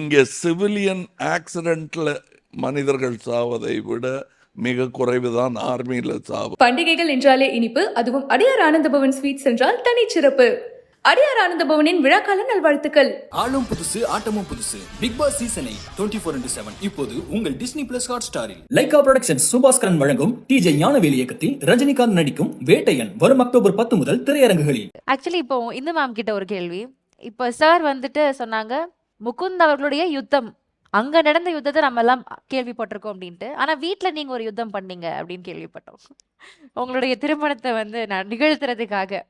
இங்கே சிவிலியன் ஆக்சிடென்ட்ல மனிதர்கள் சாவதை விட மிக குறைவுதான் ஆர்மியில் சாவு. பண்டிகைகள் என்றாலே இனிப்பு, அதுவும் அடியார் ஆனந்தபவன் ஸ்வீட்ஸ் என்றால் தனிச்சிறப்பு. அடியார் ஆனந்தபவனின் விழாக்கால நல்வாழ்த்துக்கள். ஆளும் புதுசு ஆட்டமும் புதுசு பிக் பாஸ் சீசன் 24/7 இப்போது உங்கள் டிஸ்னி பிளஸ் ஹாட் ஸ்டாரில். லைகா புரொடக்ஷன்ஸ் சுபாஸ்கரன் வழங்கும் டிஜே ஞானவேலி இயக்கத்தில் ரஜினிகாந்த் நடிக்கும் வேட்டையன் வரும் அக்டோபர் 10 முதல் திரையரங்குகளில். ஆக்சுவலி இப்போ இந்து மேம் கிட்ட ஒரு கேள்வி. இப்போ சார் வந்துட்டு சொன்னாங்க முகுந்த் அவர்களுடைய யுத்தம், அங்க நடந்த யுத்தத்தை நம்ம எல்லாம் கேள்விப்பட்டிருக்கோம் அப்படின்ட்டு. ஆனா வீட்டுல நீங்க ஒரு யுத்தம் பண்ணீங்க அப்படின்னு கேள்விப்பட்டோம். உங்களுடைய திருமணத்தை வந்து நிகழ்த்துறதுக்காக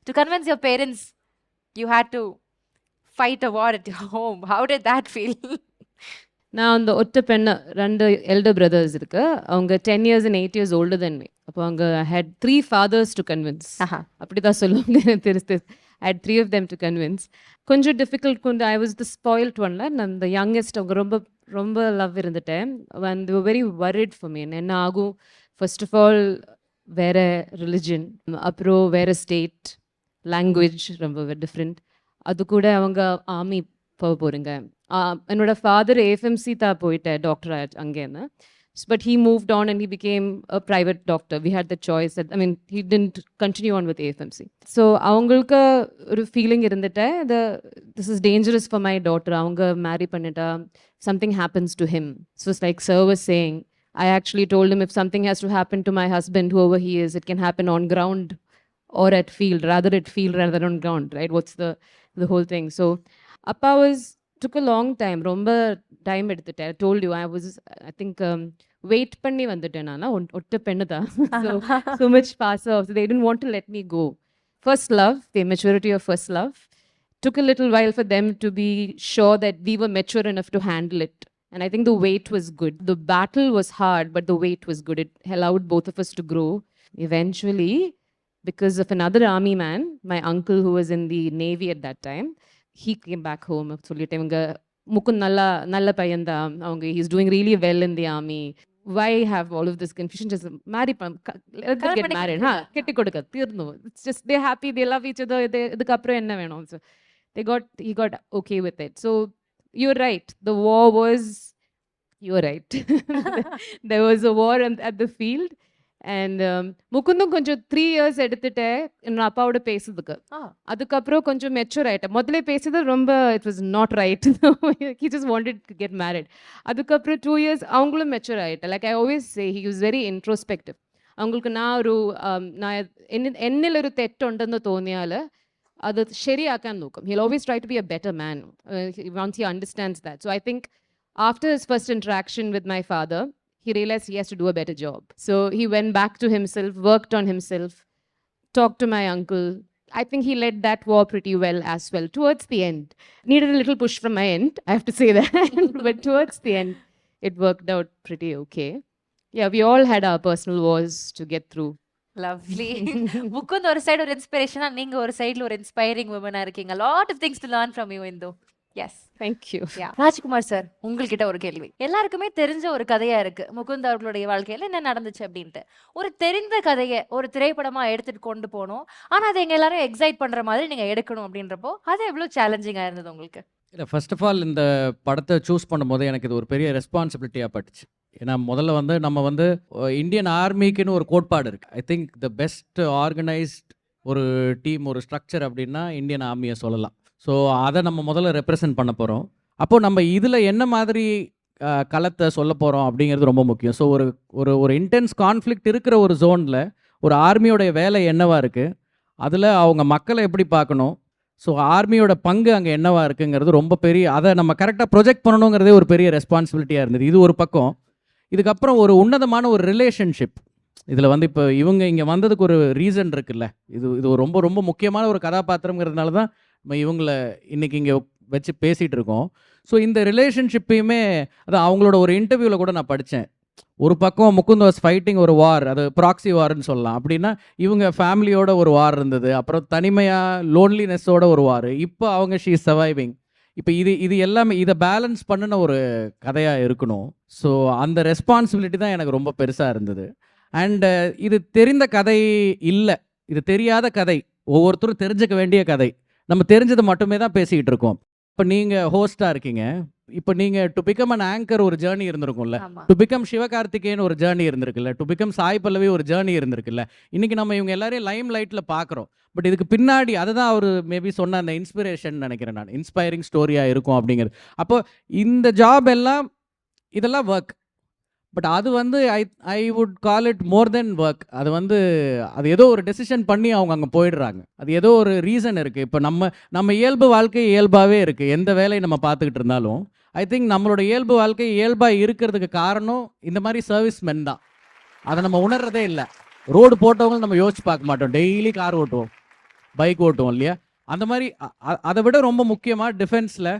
to convince your parents you had to fight a war at your home. How did that feel? நான் அந்த ஒற்றை பெண்ணு 2 எல்டர் பிரதர்ஸ் இருக்கு. அவங்க 10 years and 8 years older than me. அப்போ அவங்க had 3 fathers to convince. அப்படிதான் சொல்லுவாங்க. தெரிஞ்சு I had 3 of them to convince. கொஞ்சம் டிஃபிகல்ட். கொஞ்சம் I was the spoiled one. நான் the youngest. அவங்க ரொம்ப ரொம்ப லவ் இருந்துட்டேன். and they were very worried for me. என்ன ஆகும், ஃபர்ஸ்ட் ஆஃப் ஆல் வேற ரிலிஜன், அப்புறம் வேற ஸ்டேட், லாங்குவேஜ் ரொம்ப டிஃப்ரெண்ட். அது கூட அவங்க ஆர்மி போக போகிறீங்க. என்னோட ஃபாதர் ஏஎஃப்எம்சி தான் போயிட்டேன் டாக்டர் அங்கேருந்து. But he moved on and he became a private doctor. We had the choice. I mean he didn't continue on with AFMC. So அவங்களுக்கு ஒரு ஃபீலிங் இருந்துட்டேன், this is dangerous for my daughter. அவங்க marry பண்ணிட்டா something happens to him. So it's like sir was saying, I actually told him if something has to happen to my husband, whoever he is, it can happen on ground or at field, rather than on ground, right? What's the whole thing? So appa took a long time, romba time edutite. I told you I think wait panni vanditen na otta pennu da. So much faster, so they didn't want to let me go. First love, the maturity of first love took a little while for them to be sure that we were mature enough to handle it. And I think the wait was good. The battle was hard, but the wait was good. It allowed both of us to grow. Eventually, because of another army man, my uncle who was in the Navy at that time, he came back home. Mukund nalla payanda. He's doing really well in the army. Why have all of this confusion? Just marry, let them get married. Ketti kodukka thirnu. It's just they're happy, they love each other. Idukapra enna venum. So he got okay with it. So you're right. The war was, you're right. There was a war at the field. And முகுந்தும் கொஞ்சம் 3 years எடுத்துட்டு என்னோட அப்பாவோட பேசுறதுக்கு. அதுக்கப்புறம் கொஞ்சம் mature ஆயிட்டேன். முதல்ல பேசுறது ரொம்ப it was not right. He just wanted to get married. அதுக்கப்புறம் 2 years அவங்களும் மெச்சூர் ஆயிட்டேன். Like I always say he was very introspective. அவங்களுக்கு நான் എന്നിൽ ഒരു തെറ്റുണ്ടെന്ന് തോന്നിയാൽ അത് ശരിയാക്കാൻ നോക്കും. He'll always try to be a better man once he understands that. So I think after his first interaction with my father, he realized he has to do a better job. So he went back to himself, worked on himself, talked to my uncle. I think he led that war pretty well as well. Towards the end, needed a little push from my end, I have to say that. But towards the end, it worked out pretty okay. Yeah, we all had our personal wars to get through. Lovely. Mukund ஒரு side ஒரு இன்ஸ்பிரேஷனா, நீங்க ஒரு சைடுல ஒரு inspiring வுமனா இருக்கீங்க. lot of things to learn from you, Indhu. Yes, thank you. Rajkumar sir, உங்ககிட்ட ஒரு கேள்வி. எல்லாருக்குமே தெரிஞ்ச ஒரு கதையா இருக்கு முகுந்த் அவர்களுடைய வாழ்க்கையில என்ன நடந்துச்சு அப்படின்ட்டு. ஒரு தெரிந்த கதையை ஒரு திரைப்படமா எடுத்துட்டு கொண்டு போகணும், ஆனா அதை எங்க எல்லாரும் எக்ஸைட் பண்ற மாதிரி நீங்க எடுக்கணும் அப்படின்றப்போ அது எவ்வளவு சேலஞ்சிங்கா இருந்தது உங்களுக்கு? இல்லை, ஃபர்ஸ்ட் ஆஃப் ஆல் இந்த படத்தை சூஸ் பண்ணும்போது எனக்கு இது ஒரு பெரிய ரெஸ்பான்சிபிலிட்டியாக பட்டுச்சு. ஏன்னா முதல்ல நம்ம இந்தியன் ஆர்மிக்குன்னு ஒரு கோட்பாடு இருக்குது. I think the best organised ஒரு டீம், ஒரு ஸ்ட்ரக்சர் அப்படின்னா இந்தியன் ஆர்மியை சொல்லலாம். ஸோ அதை நம்ம முதல்ல ரெப்ரசன்ட் பண்ண போகிறோம். அப்போது நம்ம இதில் என்ன மாதிரி களத்தை சொல்ல போகிறோம் அப்படிங்கிறது ரொம்ப முக்கியம். ஸோ ஒரு இன்டென்ஸ் கான்ஃப்ளிக்ட் இருக்கிற ஒரு ஜோனில் ஒரு ஆர்மியோடைய வேலை என்னவாக இருக்குது, அதில் அவங்க மக்களை எப்படி பார்க்கணும், ஸோ ஆர்மியோட பங்கு அங்கே என்னவாக இருக்குங்கிறது ரொம்ப பெரிய, அதை நம்ம கரெக்டாக ப்ரொஜெக்ட் பண்ணணுங்கிறதே ஒரு பெரிய ரெஸ்பான்சிபிலிட்டியாக இருந்தது. இது ஒரு பக்கம். இதுக்கப்புறம் ஒரு உன்னதமான ஒரு ரிலேஷன்ஷிப் இதில் இப்போ இவங்க இங்கே வந்ததுக்கு ஒரு ரீசன் இருக்குல்ல. இது ஒரு ரொம்ப ரொம்ப முக்கியமான ஒரு கதாபாத்திரங்கிறதுனால தான் நம்ம இவங்களை இன்றைக்கி இங்கே வச்சு பேசிகிட்டு இருக்கோம். ஸோ இந்த ரிலேஷன்ஷிப்பையுமே அதான் அவங்களோட ஒரு இன்டர்வியூவில் கூட நான் படித்தேன். ஒரு பக்கம் முகுந்த் வாஸ் ஃபைட்டிங் ஒரு வார், அது ப்ராக்ஸி வார்ன்னு சொல்லலாம். அப்படின்னா இவங்க ஃபேமிலியோட ஒரு வார் இருந்தது, அப்புறம் தனிமையாக லோன்லினஸோட ஒரு வார், இப்போ அவங்க ஷீ இஸ் சர்வைவிங். இப்போ இது எல்லாமே இதை பேலன்ஸ் பண்ணின ஒரு கதையாக இருக்கணும். ஸோ அந்த ரெஸ்பான்சிபிலிட்டி தான் எனக்கு ரொம்ப பெருசாக இருந்தது. அண்டு இது தெரிந்த கதை இல்லை, இது தெரியாத கதை, ஒவ்வொருத்தரும் தெரிஞ்சுக்க வேண்டிய கதை. நம்ம தெரிஞ்சதை மட்டுமே தான் பேசிக்கிட்டு இருக்கோம். இப்போ நீங்கள் ஹோஸ்ட்டாக இருக்கீங்க, இப்போ நீங்கள் டு பிகம் அன் ஆங்கர் ஒரு ஜேர்னி இருந்திருக்கும்ல, ஆமா. டு பிகம் சிவகார்த்திகேயன் ஒரு journey இருந்திருக்குல்ல, to become Sai Pallavi ஒரு ஜேர்னி இருந்திருக்குல்ல. இன்னைக்கு நம்ம இவங்க எல்லாரையும் லைம் லைட்டில் பார்க்குறோம். பட் இதுக்கு பின்னாடி அதுதான் அவர் மேபி சொன்ன அந்த இன்ஸ்பிரேஷன் நினைக்கிறேன் நான், இன்ஸ்பைரிங் ஸ்டோரியாக இருக்கும் அப்படிங்கிறது. அப்போ இந்த ஜாப் எல்லாம் இதெல்லாம் ஒர்க். பட் அது வந்து I would call it more then work. அது வந்து அது ஏதோ ஒரு டெசிஷன் பண்ணி அவங்க அங்கே போயிடுறாங்க. அது ஏதோ ஒரு ரீசன் இருக்குது. இப்போ நம்ம இயல்பு வாழ்க்கை இயல்பாகவே இருக்குது. எந்த வேலையை நம்ம பார்த்துக்கிட்டு இருந்தாலும் ஐ திங்க் நம்மளோட இயல்பு வாழ்க்கை இயல்பாக இருக்கிறதுக்கு காரணம் இந்த மாதிரி சர்வீஸ் மென் தான். அதை நம்ம உணர்றதே இல்லை. ரோடு போட்டவங்க நம்ம யோசிச்சு பார்க்க மாட்டோம். டெய்லி கார் ஓட்டுவோம், பைக் ஓட்டுவோம் இல்லையா? அந்த மாதிரி அதை விட ரொம்ப முக்கியமாக டிஃபென்ஸில்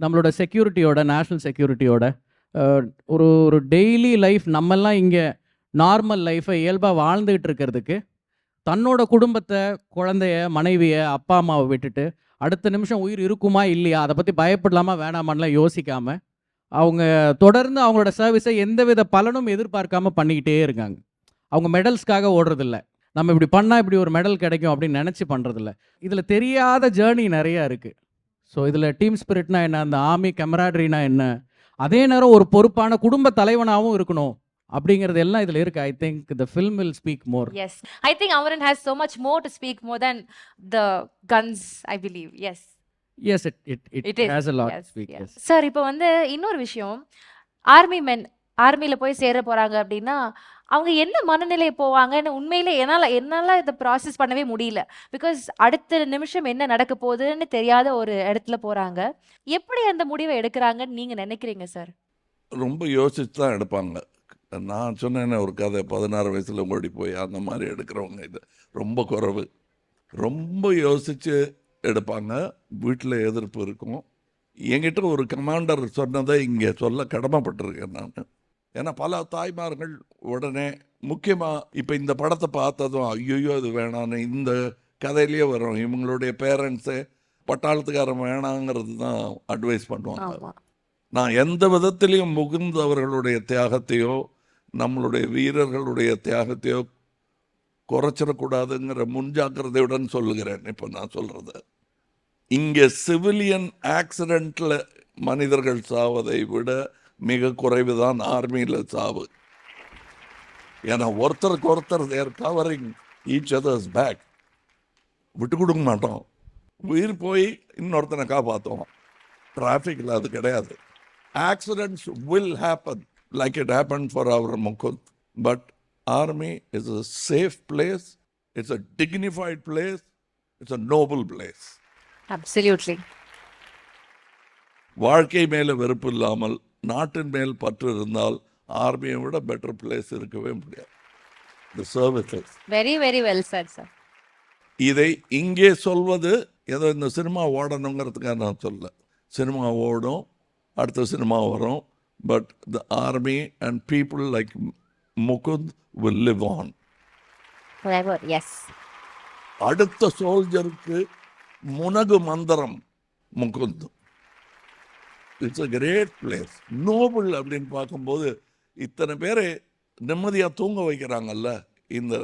நம்மளோட செக்யூரிட்டியோட, நேஷ்னல் செக்யூரிட்டியோட ஒரு டெய்லி லைஃப், நம்மெல்லாம் இங்கே நார்மல் லைஃப்பை இயல்பாக வாழ்ந்துக்கிட்டு இருக்கிறதுக்கு தன்னோட குடும்பத்தை, குழந்தைய, மனைவியை, அப்பா அம்மாவை விட்டுட்டு அடுத்த நிமிஷம் உயிர் இருக்குமா இல்லையா, அதை பற்றி பயப்படலாமா வேணாமான்லாம் யோசிக்காமல் அவங்க தொடர்ந்து அவங்களோட சர்வீஸை எந்தவித பலனும் எதிர்பார்க்காம பண்ணிக்கிட்டே இருக்காங்க. அவங்க மெடல்ஸ்க்காக ஓடுறதில்ல, நம்ம இப்படி பண்ணால் இப்படி ஒரு மெடல் கிடைக்கும் அப்படின்னு நினச்சி பண்ணுறதில்ல. இதில் தெரியாத ஜேர்னி நிறையா இருக்குது. ஸோ இதில் டீம் ஸ்பிரிட்னா என்ன, அந்த ஆர்மி கெமராட்ரினா என்ன, அதே நேரம் ஒரு பொறுப்பான குடும்ப தலைவனாகவும் இருக்கணும் அப்படிங்கிறது எல்லாம் இதில் இருக்குது. I think the film will speak more. Yes. I think Amaran has so much more to speak more than the guns, I believe. Yes. Yes, it is. has a lot Yes, to speak. yes. Yes. Sir, இப்போ வந்து இன்னொரு விஷயம், army மென் ஆர்மியில் போய் சேர போகிறாங்க அப்படின்னா அவங்க என்ன மனநிலை போவாங்கன்னு உண்மையிலே என்னால் இதை ப்ராசஸ் பண்ணவே முடியல. பிகாஸ் அடுத்த நிமிஷம் என்ன நடக்க போகுதுன்னு தெரியாத ஒரு இடத்துல போகிறாங்க. எப்படி அந்த முடிவை எடுக்கிறாங்கன்னு நீங்கள் நினைக்கிறீங்க சார்? ரொம்ப யோசிச்சு தான் எடுப்பாங்க. நான் சொன்னேன்னே ஒரு கதை, 16 வயசில் ஓடி போய் அந்த மாதிரி எடுக்கிறவங்க இது ரொம்ப குறைவு. ரொம்ப யோசித்து எடுப்பாங்க. வீட்டில் எதிர்ப்பு இருக்கும். என்கிட்ட ஒரு கமாண்டர் சொன்னதை இங்கே சொல்ல கடமைப்பட்டிருக்கேன் நான். ஏன்னா பல தாய்மார்கள் உடனே, முக்கியமாக இப்போ இந்த படத்தை பார்த்ததும் ஐயோ இது வேணான்னு இந்த கதையிலேயே வரும். இவங்களுடைய பேரண்ட்ஸே பட்டாளத்துக்காரன் வேணாங்கிறது தான் அட்வைஸ் பண்ணுவாங்க. நான் எந்த விதத்திலையும் முகுந்த் அவர்களுடைய தியாகத்தையோ நம்மளுடைய வீரர்களுடைய தியாகத்தையோ குறைச்சிடக்கூடாதுங்கிற முன்ஜாக்கிரதையுடன் சொல்லுகிறேன். இப்போ நான் சொல்கிறது, இங்கே சிவிலியன் ஆக்சிடெண்ட்டில் மனிதர்கள் சாவதை விட மிக குறைவு தான் ஆர்மியில் சாவு. ஏன்னா ஒருத்தருக்கு ஒருத்தர் தேர் கவரிங் ஈச் அதர்ஸ் பேக். விட்டு கொடுக்க மாட்டோம். உயிர் போய் இன்னொருத்தனை காப்பாற்றுவோம். டிராஃபிக்கில் அது கிடையாது. Accidents will happen like it happened for our Mukund. But army is a safe place. It's a dignified place. It's a noble place. Absolutely. வாழ்க்கை மேலே வெறுப்பு இல்லாமல் நாட்டின் மேல் பற்று இருந்தால் ஆர்மியை விட பெட்டர் பிளேஸ் இருக்கவே முடியாது. The services. Very, very well said, sir. இதை இங்கே சொல்வது ஏதோ இந்த சினிமா ஓடணுங்கிறதுக்காக நான் சொல்ல. சினிமா ஓடும், அடுத்த சினிமா வரும். But the army and people like Mukund will live on. Forever, yes. அடுத்த சோல்ஜருக்கு முனகு மந்திரம் Mukund. It's a great place. Noble அப்படின்னு பார்க்கும்போது இத்தனை பேரை நிம்மதியாக தூங்க வைக்கிறாங்கல்ல, இந்த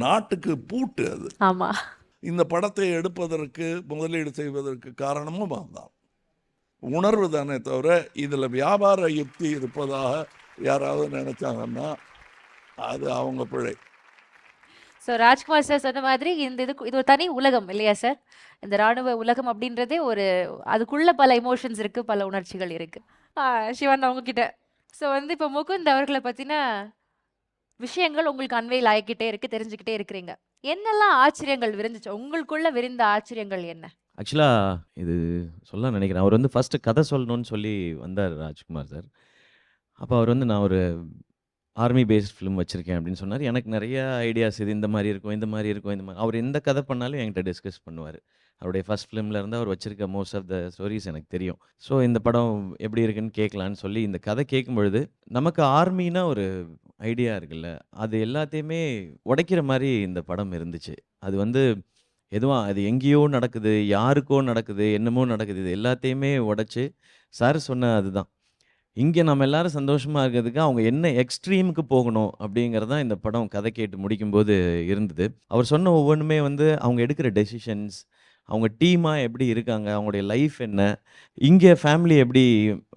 நாட்டுக்கு பூட்டு அது. ஆமாம். இந்த படத்தை எடுப்பதற்கு முதலீடு செய்வதற்கு காரணமும் அதுதான். உணர்வு தானே தவிர இதில் வியாபார யுக்தி இருப்பதாக யாராவது நினைச்சாங்கன்னா அது அவங்க பிழை. ஸோ ராஜ்குமார் சார் சொன்ன மாதிரி இது ஒரு தனி உலகம் இல்லையா சார்? இந்த ராணுவ உலகம் அப்படின்றதே அதுக்குள்ள பல எமோஷன்ஸ் இருக்குது, பல உணர்ச்சிகள் இருக்குது. சிவன் அவங்கக்கிட்ட ஸோ வந்து இப்போ முகுந்த் அவர்களை பற்றின விஷயங்கள் உங்களுக்கு அன்வைல் ஆகிக்கிட்டே இருக்குது, தெரிஞ்சுக்கிட்டே இருக்கிறீங்க. என்னெல்லாம் ஆச்சரியங்கள் விரிஞ்சிச்சு உங்களுக்குள்ள? விரிந்த ஆச்சரியங்கள் என்ன? ஆக்சுவலாக இது சொல்ல நினைக்கிறேன். அவர் வந்து ஃபஸ்ட்டு கதை சொல்லணும்னு சொல்லி வந்தார் ராஜ்குமார் சார். அப்போ அவர் வந்து நான் ஒரு ஆர்மி பேஸ்ட் ஃபிலிம் வச்சுருக்கேன் அப்படின்னு சொன்னார். எனக்கு நிறைய ஐடியாஸ், இது இந்த மாதிரி இருக்கும், இந்த மாதிரி இருக்கும், இந்த மாதிரி. அவர் எந்த கதை பண்ணாலும் என்கிட்ட டிஸ்கஸ் பண்ணுவார். அவருடைய ஃபஸ்ட் ஃபிலிமில் இருந்து அவர் வச்சுருக்க மோஸ்ட் ஆஃப் த ஸ்டோரிஸ் எனக்கு தெரியும். ஸோ இந்த படம் எப்படி இருக்குன்னு கேட்கலான்னு சொல்லி இந்த கதை கேட்கும் பொழுது நமக்கு ஆர்மினா ஒரு ஐடியா இருக்குல்ல, அது எல்லாத்தையுமே உடைக்கிற மாதிரி இந்த படம் இருந்துச்சு. அது வந்து அது எங்கேயோ நடக்குது, யாருக்கோ நடக்குது, என்னமோ நடக்குது, இது எல்லாத்தையுமே உடைச்சு சார் சொன்ன அதுதான். இங்கே நம்ம எல்லாரும் சந்தோஷமாக இருக்கிறதுக்கு அவங்க என்ன எக்ஸ்ட்ரீமுக்கு போகணும் அப்படிங்கிறதான் இந்த படம் கதை கேட்டு முடிக்கும்போது இருந்தது. அவர் சொன்ன ஒவ்வொன்றுமே வந்து அவங்க எடுக்கிற டெசிஷன்ஸ், அவங்க டீமாக எப்படி இருக்காங்க, அவங்களுடைய லைஃப் என்ன, இங்கே ஃபேமிலி எப்படி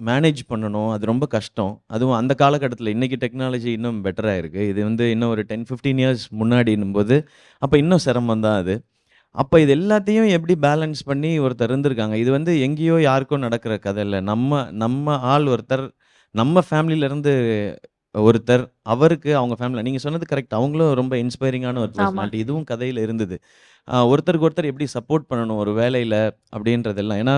மேனேஜ் பண்ணணும், அது ரொம்ப கஷ்டம். அதுவும் அந்த காலகட்டத்தில் இன்றைக்கி டெக்னாலஜி இன்னும் பெட்டராக இருக்குது. இது வந்து இன்னும் ஒரு 10-15 இயர்ஸ் முன்னாடின்னும்போது அப்போ இன்னும் சிரமம் தான் அது. அப்போ இது எல்லாத்தையும் எப்படி பேலன்ஸ் பண்ணி ஒருத்தர் இருந்திருக்காங்க. இது வந்து எங்கேயோ யாருக்கோ நடக்கிற கதை இல்லை. நம்ம ஆள் ஒருத்தர் நம்ம ஃபேமிலியிலேருந்து ஒருத்தர், அவருக்கு அவங்க ஃபேமிலி நீங்கள் சொன்னது கரெக்ட். அவங்களும் ரொம்ப இன்ஸ்பைரிங்கான ஒரு பர்சனாலிட்டி. இதுவும் கதையில் இருந்தது. ஒருத்தருக்கு ஒருத்தர் எப்படி சப்போர்ட் பண்ணணும் ஒரு வேலையில் அப்படின்றதெல்லாம். ஏன்னா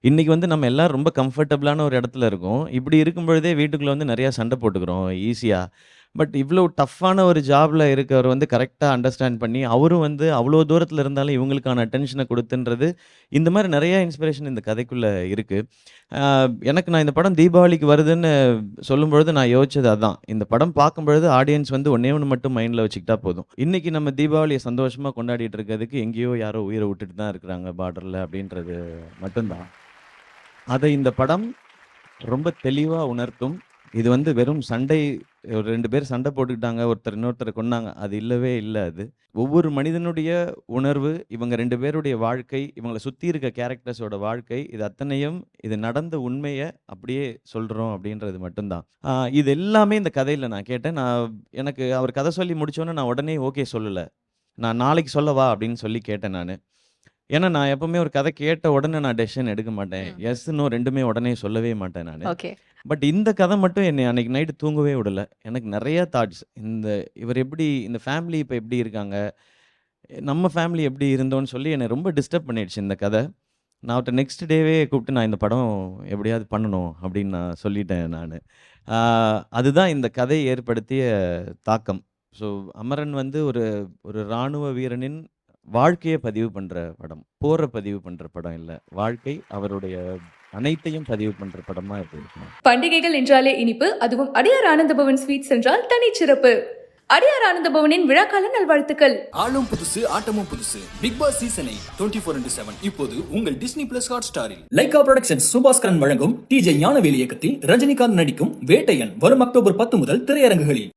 இன்றைக்கி வந்து நம்ம எல்லோரும் ரொம்ப கம்ஃபர்டபுளான ஒரு இடத்துல இருக்கோம். இப்படி இருக்கும் பொழுதே வீட்டுக்குள்ளே வந்து நிறையா சண்டை போட்டுக்கிறோம் ஈஸியாக. பட் இவ்வளோ டஃப்பான ஒரு ஜாபில் இருக்கவர் வந்து கரெக்டாக அண்டர்ஸ்டாண்ட் பண்ணி, அவரும் வந்து அவ்வளோ தூரத்தில் இருந்தாலும் இவங்களுக்கான அட்டென்ஷனை கொடுத்துன்றது, இந்த மாதிரி நிறையா இன்ஸ்பிரேஷன் இந்த கதைக்குள்ளே இருக்குது. எனக்கு நான் இந்த படம் தீபாவளிக்கு வருதுன்னு சொல்லும்பொழுது நான் யோசிச்சது அதான். இந்த படம் பார்க்கும்பொழுது ஆடியன்ஸ் வந்து ஒன்றே ஒன்று மட்டும் மைண்டில் வச்சுக்கிட்டா போதும். இன்றைக்கி நம்ம தீபாவளியை சந்தோஷமாக கொண்டாடிட்டு இருக்கிறதுக்கு எங்கேயோ யாரோ உயிரை விட்டுட்டு தான் இருக்கிறாங்க பார்டரில் அப்படின்றது மட்டும்தான். அதை இந்த படம் ரொம்ப தெளிவாக உணர்த்தும். இது வந்து வெறும் சண்டை, ஒரு 2 பேர் சண்டை போட்டுக்கிட்டாங்க, ஒருத்தர் இன்னொருத்தரை கொன்னாங்க, அது இல்லவே இல்லை. அது ஒவ்வொரு மனிதனுடைய உணர்வு, இவங்க 2 பேருடைய வாழ்க்கை, இவங்களை சுற்றி இருக்க கேரக்டர்ஸோட வாழ்க்கை, இது அத்தனையும் இது நடந்த உண்மையை அப்படியே சொல்கிறோம் அப்படின்றது மட்டும்தான். இது எல்லாமே இந்த கதையில் நான் கேட்டேன். எனக்கு அவர் கதை சொல்லி முடித்தோன்னே நான் உடனே ஓகே சொல்லலை. நான் நாளைக்கு சொல்லவா அப்படின்னு சொல்லி கேட்டேன் நான். ஏன்னா நான் எப்பவுமே ஒரு கதை கேட்ட உடனே நான் டெசிஷன் எடுக்க மாட்டேன். எஸ் நோ ரெண்டுமே உடனே சொல்லவே மாட்டேன் நான். ஓகே. பட் இந்த கதை மட்டும் என்னை அன்னைக்கு நைட்டு தூங்கவே விடல. எனக்கு நிறைய தாட்ஸ், இவர் எப்படி, இந்த ஃபேமிலி இப்போ எப்படி இருக்காங்க, நம்ம ஃபேமிலி எப்படி இருந்தோன்னு சொல்லி என்னை ரொம்ப டிஸ்டர்ப் பண்ணிடுச்சு இந்த கதை. நான் அவர்கிட்ட நெக்ஸ்ட் டேவே கூப்பிட்டு நான் இந்த படம் எப்படியாவது பண்ணணும் அப்படின்னு நான் சொல்லிட்டேன் நான். அதுதான் இந்த கதை ஏற்படுத்திய தாக்கம். ஸோ அமரன் வந்து ஒரு ஒரு இராணுவ வீரனின் வாழ்க்கையை பதிவு பண்ணுற படம், போரை பதிவு பண்ணுற படம் இல்லை. வாழ்க்கை, அவருடைய அனைத்தையும் பதிவு பண்ணுற படமாக இப்போ இருக்கணும். பண்டிகைகள் என்றாலே இனிப்பு, அதுவும் அடியார் ஆனந்தபவன் ஸ்வீட்ஸ் என்றால் தனிச்சிறப்பு. அடியார் ஆனந்தபவனின் விழாக்கால நல்வாழ்த்துக்கள். ஆளும் புதுசு ஆட்டமும் புதுசு பிக் பாஸ் சீசன் 8 24/7 இப்போது உங்கள் டிஸ்னி பிளஸ் ஹாட் ஸ்டாரில். லைகா புரொடக்ஷன்ஸ் சுபாஸ்கரன் வழங்கும் டிஜே ஞானவேல் இயக்கத்தில் ரஜினிகாந்த் நடிக்கும் வேட்டையன் வரும் அக்டோபர் 10 முதல் திரையரங்குகளில்.